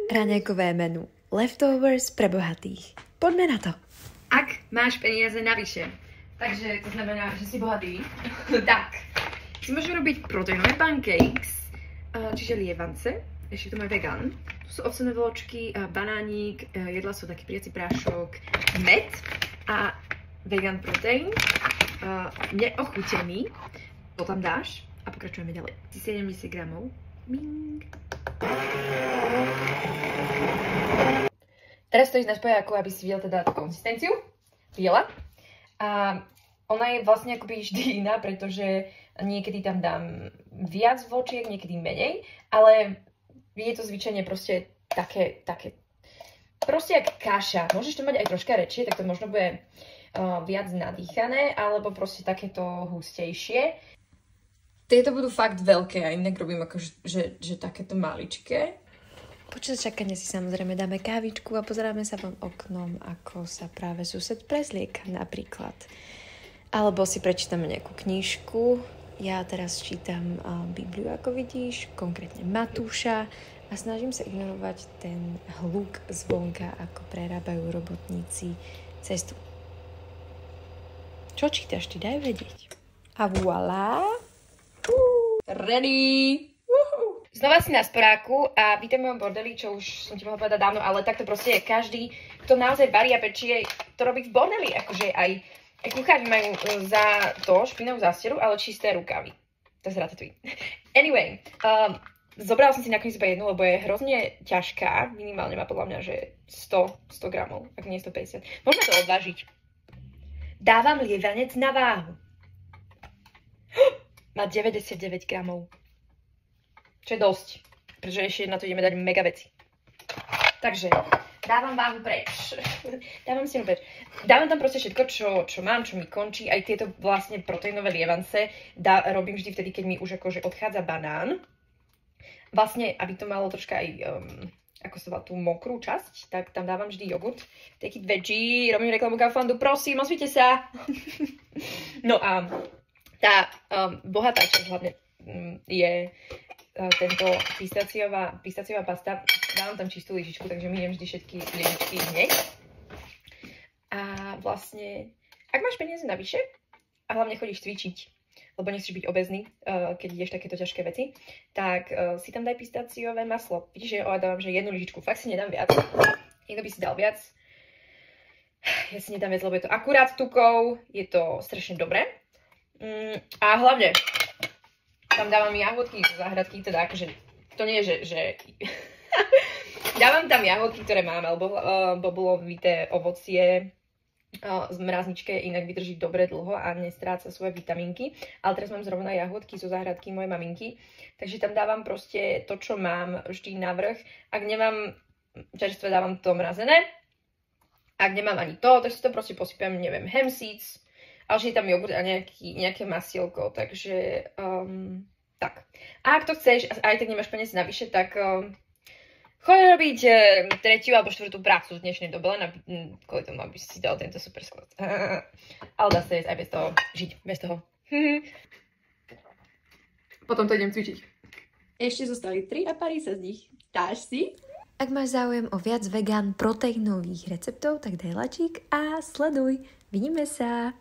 Raňajkové menu. Leftovers pre bohatých. Poďme na to. Ak máš peniaze navyše, takže to znamená, že si bohatý, tak si môžeme robiť proteinové pancakes, čiže lievance, ešte to má vegan. Tu sú ovsené vločky, banánik, jedla sú taký priaci prášok, med a vegan protein, neochutený, to tam dáš a pokračujeme ďalej. 70 gramov. Bing. Teraz stojíš na spojaku, aby si videl teda tú konzistenciu, biela. A ona je vlastne akoby vždy iná, pretože niekedy tam dám viac vločiek, niekedy menej, ale je to zvyčajne proste také proste jak kaša. Môžeš to mať aj troška rečie, tak to možno bude viac nadýchané, alebo proste takéto hustejšie. Tieto budú fakt veľké, ja inak robím ako, že takéto maličké. Počas čakania si samozrejme dáme kávičku a pozeráme sa von oknom, ako sa práve sused prezlieka napríklad. Alebo si prečítame nejakú knižku. Ja teraz čítam Bibliu, ako vidíš, konkrétne Matúša a snažím sa ignorovať ten hluk zvonka, ako prerábajú robotníci cestu. Čo čítaš, ty daj vedieť. A voilà! Ready! Znova si na sporáku a vítam v mojom bordeli, čo už som ti mohla povedať dávno, ale takto proste je každý, kto naozaj varí a pečie, to robí v bordeli, akože aj kuchári majú za to špinavú zásteru, ale čisté rukavy. To je z Ratatouille. Anyway, zobrala som si nakoniec iba jednu, lebo je hrozne ťažká, minimálne má podľa mňa, že 100 gramov, ak nie 150. Môžeme to odvážiť. Dávam lievanec na váhu. Má 99 gramov. Čo je dosť, pretože ešte na to ideme dať mega veci. Takže dávam váhu preč. Dávam tam proste všetko, čo mám, čo mi končí. Aj tieto vlastne proteínové lievance robím vždy vtedy, keď mi už akože odchádza banán. Vlastne, aby to malo troška aj, ako sa volá, tú mokrú časť, tak tam dávam vždy jogurt. Take it veggie, robím reklamu Kauflandu, prosím, ozvite sa. No a tá bohatá časť hlavne je tento pistáciová pasta. Dávam tam čistú lyžičku, takže miniem vždy všetky lyžičky hneď. A vlastne, ak máš peniaze navyše a hlavne chodíš cvičiť, lebo nechceš byť obezný, keď ideš takéto ťažké veci, tak si tam daj pistáciové maslo. Vidíš, že ja dávam, že jednu lyžičku, fakt si nedám viac. Niekto by si dal viac. Ja si nedám viac, lebo je to akurát tukov, je to strašne dobré. A hlavne tam dávam jahodky zo záhradky, teda akože to nie je, že dávam tam jahodky, ktoré mám, alebo bobulovité ovocie z mrazničke, inak vydrží dobre dlho a nestráca svoje vitamínky. Ale teraz mám zrovna jahodky zo záhradky mojej maminky, takže tam dávam proste to, čo mám vždy navrch. Ak nemám čerstvé, dávam to mrazené. Ak nemám ani to, tak si to proste posypem, neviem, hemp seeds, ale že je tam jogurt a nejaké masielko, takže tak. A ak to chceš, aj tak nemáš peniaze navyše, tak choď robiť tretiu alebo štvrtú prácu v dnešnej dobe, len kvôli tomu, aby si dal tento super sklad. Ale dá sa jesť aj bez toho, žiť bez toho. Potom to idem cvičiť. Ešte zostali 3 a parí sa z nich. Dáš si? Ak máš záujem o viac vegan proteínových receptov, tak daj lačík a sleduj. Vidíme sa!